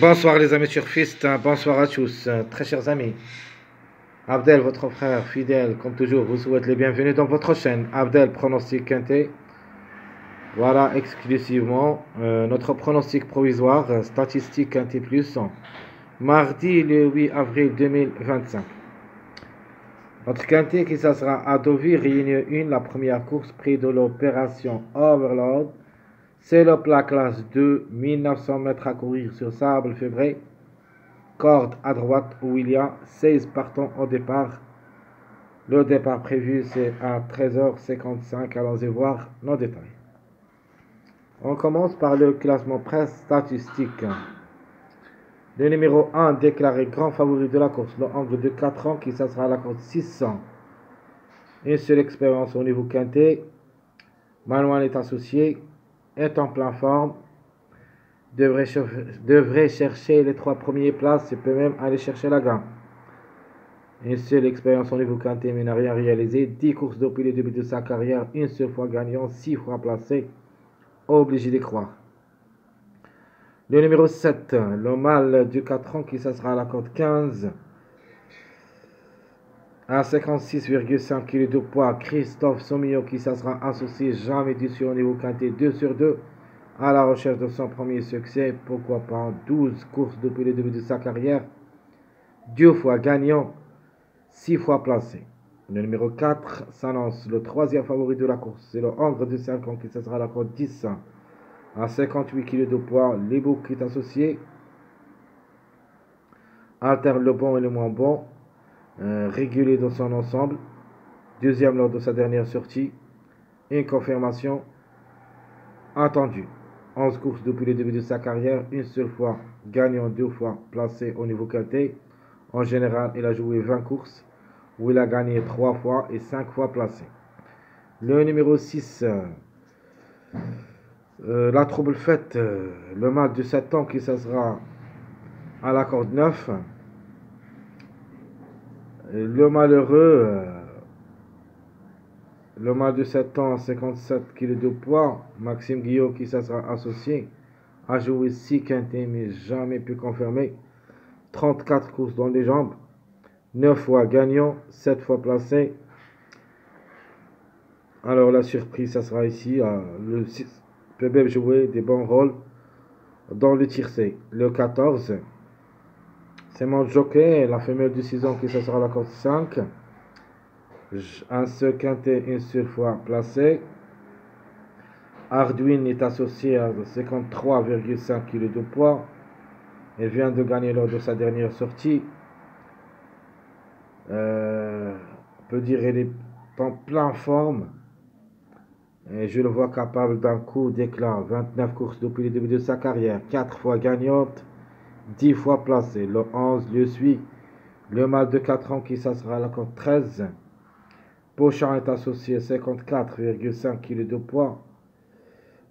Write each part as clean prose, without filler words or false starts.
Bonsoir les amis surfistes, bonsoir à tous, très chers amis. Abdel, votre frère fidèle, comme toujours, vous souhaite les bienvenus dans votre chaîne. Abdel, pronostic quintet. Voilà, exclusivement notre pronostic provisoire, statistique quintet plus, mardi le 8 avril 2025. Notre quintet qui ça sera à Deauville, réunion 1, la première course, prix de l'opération Overload. C'est le plat classe 2, 1900 mètres à courir sur sable février. Corde à droite où il y a 16 partants au départ. Le départ prévu c'est à 13h55. Allons-y voir nos détails. On commence par le classement presse statistique. Le numéro 1 déclaré grand favori de la course, le angle de 4 ans qui ça sera à la course 600. Une seule expérience au niveau quintet. Malouane est associé, est en pleine forme. Devrait chercher les 3 premières places et peut même aller chercher la gagne. Une seule expérience au niveau quintet mais n'a rien réalisé. 10 courses depuis le début de sa carrière, une seule fois gagnant, 6 fois placé. Obligé d'y croire. Le numéro 7, le mâle du 4 ans qui ça sera à la cote 15. À 56,5 kg de poids, Christophe Somillon qui ça sera associé, jamais déçu au niveau quintet, 2 sur 2. À la recherche de son premier succès, pourquoi pas 12 courses depuis le début de sa carrière. 2 fois gagnant, 6 fois placé. Le numéro 4 s'annonce le troisième favori de la course. C'est le Angre de 5 ans qui ça sera la cote 10. À 58 kg de poids, les boucs qui est associé. Alterne le bon et le moins bon. Régulier dans son ensemble. Deuxième lors de sa dernière sortie. Une confirmation attendue. 11 courses depuis le début de sa carrière. Une seule fois gagnant, 2 fois placé au niveau quintet. En général, il a joué 20 courses où il a gagné 3 fois et 5 fois placé. Le numéro 6, la trouble faite, le mâle de 7 ans qui ça sera à la corde 9. Le malheureux, le mâle de 7 ans, 57 kg de poids, Maxime Guillaume qui ça sera associé, a joué 6 quintets mais jamais pu confirmer. 34 courses dans les jambes, 9 fois gagnant, 7 fois placé. Alors la surprise, ça sera ici, le 6 peut même jouer des bons rôles dans le tiercé. Le 14, c'est mon jockey, la femelle de 6 ans qui ça sera la cote 5. Un seul quintet, une seule fois placé. Arduin est associé à 53,5 kg de poids. Il vient de gagner lors de sa dernière sortie. On peut dire qu'il est en pleine forme. Et je le vois capable d'un coup d'éclat. 29 courses depuis le début de sa carrière. 4 fois gagnante. 10 fois placé. Le 11 le suit. Le mâle de 4 ans qui ça sera à la cote 13. Pochon est associé à 54,5 kg de poids.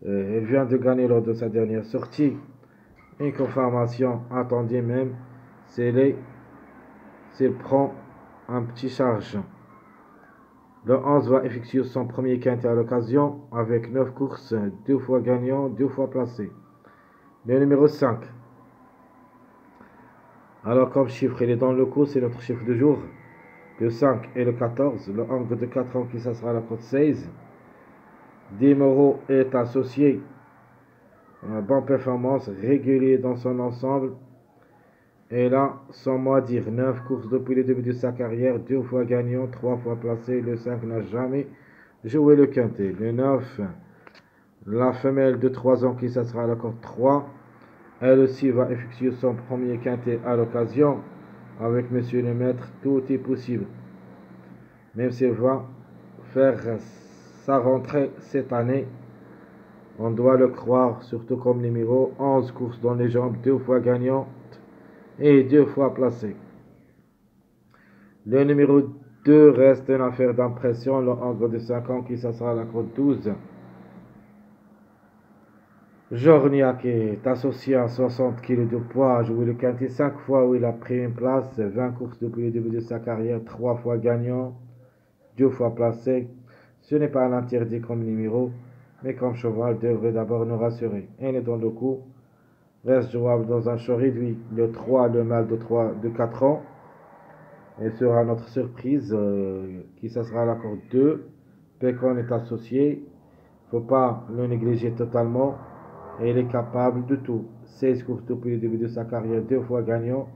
Il vient de gagner lors de sa dernière sortie. Une confirmation attendue même. S'il prend un petit charge. Le 11 va effectuer son premier quintet à l'occasion avec 9 courses, 2 fois gagnant, 2 fois placé. Le numéro 5. Alors comme chiffre, il est dans le coup, c'est notre chiffre de jour. Le 5 et le 14. Le angle de 4 ans qui ça sera la cote 16. Dimoro est associé. Une bonne performance, régulier dans son ensemble. Et là, sans moi dire, 9 courses depuis le début de sa carrière, 2 fois gagnant, 3 fois placé. Le 5 n'a jamais joué le quintet. Le 9, la femelle de 3 ans qui ça sera à la cote 3. Elle aussi va effectuer son premier quintet à l'occasion. Avec Monsieur le Maître, tout est possible. Même s'il va faire sa rentrée cette année, on doit le croire, surtout comme numéro 11 courses dans les jambes, 2 fois gagnant et 2 fois placé. Le numéro 2 reste une affaire d'impression, le angle de 5 ans qui ça sera à la cote 12. Jorniak est associé à 60 kg de poids, a joué le quintet 5 fois où il a pris une place, 20 courses depuis le début de sa carrière, 3 fois gagnant, 2 fois placé. Ce n'est pas un interdit comme numéro, mais comme cheval devrait d'abord nous rassurer. Il est dans le coup. reste jouable dans un choix réduit. Le 3, le mâle de 4 ans. Et sera notre surprise, qui ça sera la corde 2. Pécon est associé. Faut pas le négliger totalement. Et il est capable de tout. 16 courses depuis le début de sa carrière, 2 fois gagnant,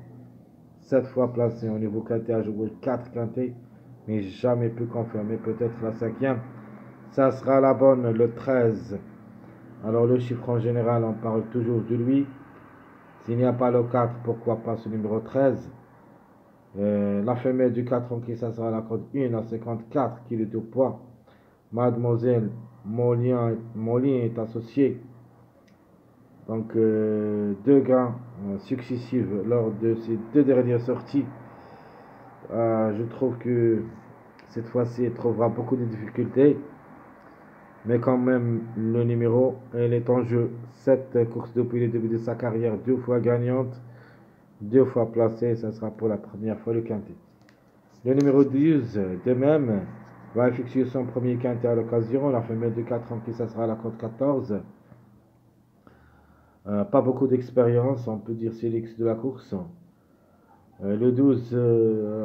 7 fois placé. Au niveau quintet, a joué 4 quintets, mais jamais pu confirmer. Peut-être la cinquième. Ça sera la bonne, le 13. Alors le chiffre en général, on parle toujours de lui. S'il n'y a pas le 4, pourquoi pas ce numéro 13. La femelle du 4 ans qui ça sera la cote 1 à 54 kg de poids. Mademoiselle Molien est associée. Donc 2 gains successifs lors de ces 2 dernières sorties. Je trouve que cette fois-ci elle trouvera beaucoup de difficultés. Mais quand même le numéro elle est en jeu. 7 courses depuis le début de sa carrière, 2 fois gagnante, 2 fois placée. Ça sera pour la première fois le quintet. Le numéro 12 de même va effectuer son premier quintet à l'occasion. La femelle de 4 ans qui ça sera la cote 14. Pas beaucoup d'expérience, on peut dire c'est l'ex de la course. Le 12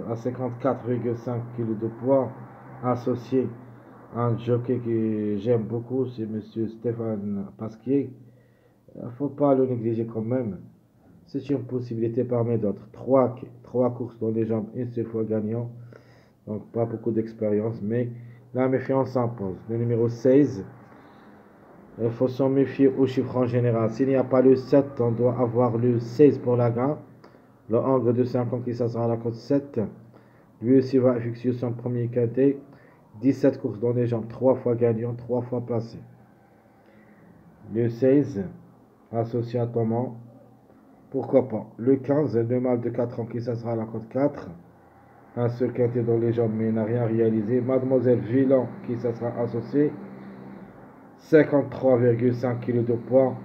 à 54,5 kg de poids, associé à un jockey que j'aime beaucoup, c'est monsieur Stéphane Pasquier. Il ne faut pas le négliger quand même. C'est une possibilité parmi d'autres. 3 courses dans les jambes, une seule fois gagnant. Donc pas beaucoup d'expérience, mais la méfiance s'impose. Le numéro 16. Il faut s'en méfier au chiffre en général. S'il n'y a pas le 7, on doit avoir le 16 pour la gain. Le angle de 50 qui ça sera la cote 7. Lui aussi va effectuer son premier quintet. 17 courses dans les jambes, 3 fois gagnant, 3 fois placé. Le 16, associé à Thomas. Pourquoi pas. Le 15, le mâle de 4 ans qui ça sera la cote 4. Un seul quintet dans les jambes mais n'a rien réalisé. Mademoiselle Villan qui ça sera associé. 53,5 kg de poids.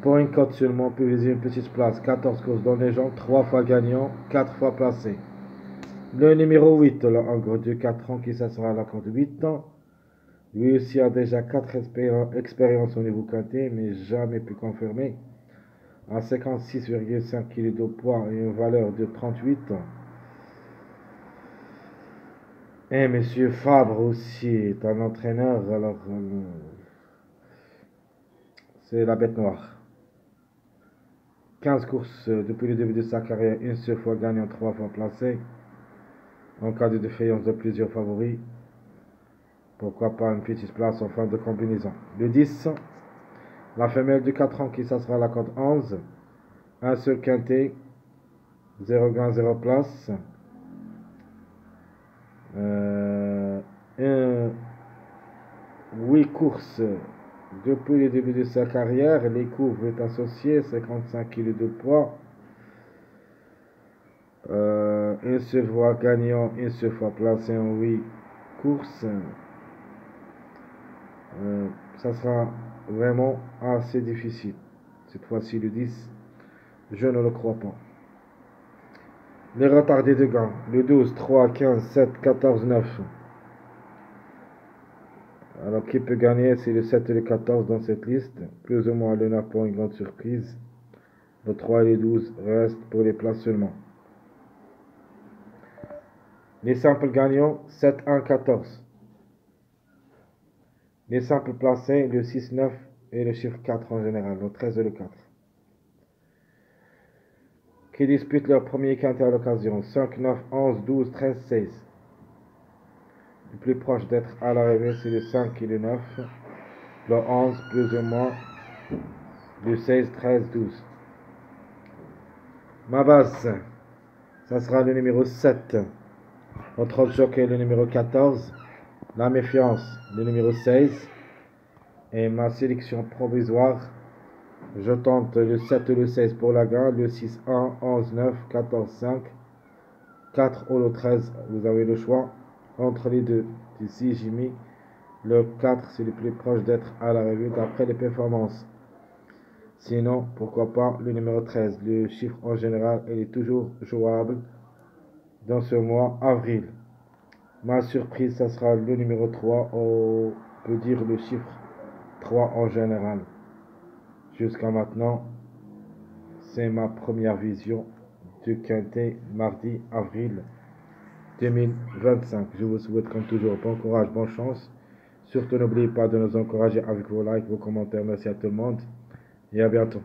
Pour une cote seulement, on peut viser une petite place. 14 courses dans les jambes, 3 fois gagnant, 4 fois placé. Le numéro 8, là, en gros de 4 ans, qui ça sera la cote 8 ans. Lui aussi a déjà 4 expériences au niveau quintet, mais jamais pu confirmer. À 56,5 kg de poids et une valeur de 38. Et monsieur Fabre aussi est un entraîneur, alors c'est la bête noire. 15 courses depuis le début de sa carrière, une seule fois gagnant, 3 fois placé. En cas de défaillance de plusieurs favoris, pourquoi pas une petite place en fin de combinaison. Le 10, la femelle de 4 ans qui ça sera la cote 11. Un seul quintet, 0 gain, 0 place. 8 courses depuis le début de sa carrière. Les couves est associé, 55 kg de poids. Une seule fois gagnant, une seule fois placé en 8 courses. Ça sera vraiment assez difficile. Cette fois-ci, le 10, je ne le crois pas. Les retardés de gain, le 12, 3, 15, 7, 14, 9. Alors, qui peut gagner? C'est le 7 et le 14 dans cette liste. Plus ou moins le 9 pour une grande surprise. Le 3 et le 12 restent pour les places seulement. Les simples gagnants, 7, 1, 14. Les simples placés, le 6, 9 et le chiffre 4 en général, le 13 et le 4. Qui disputent leur premier quintet à l'occasion, 5, 9, 11, 12, 13, 16. Le plus proche d'être à l'arrivée, c'est le 5 et le 9. Le 11, plus ou moins. Le 16, 13, 12. Ma base, ça sera le numéro 7. Notre jockey, le numéro 14. La méfiance, le numéro 16. Et ma sélection provisoire, je tente le 7 et le 16 pour la gain, le 6, 1, 11, 9, 14, 5, 4 ou le 13, vous avez le choix entre les deux. Ici, j'ai mis le 4, c'est le plus proche d'être à la revue d'après les performances. Sinon, pourquoi pas le numéro 13. Le chiffre en général, il est toujours jouable dans ce mois, avril. Ma surprise, ça sera le numéro 3, on peut dire le chiffre 3 en général. Jusqu'à maintenant, c'est ma première vision du Quintet mardi avril 2025. Je vous souhaite comme toujours bon courage, bonne chance. Surtout n'oubliez pas de nous encourager avec vos likes, vos commentaires. Merci à tout le monde et à bientôt.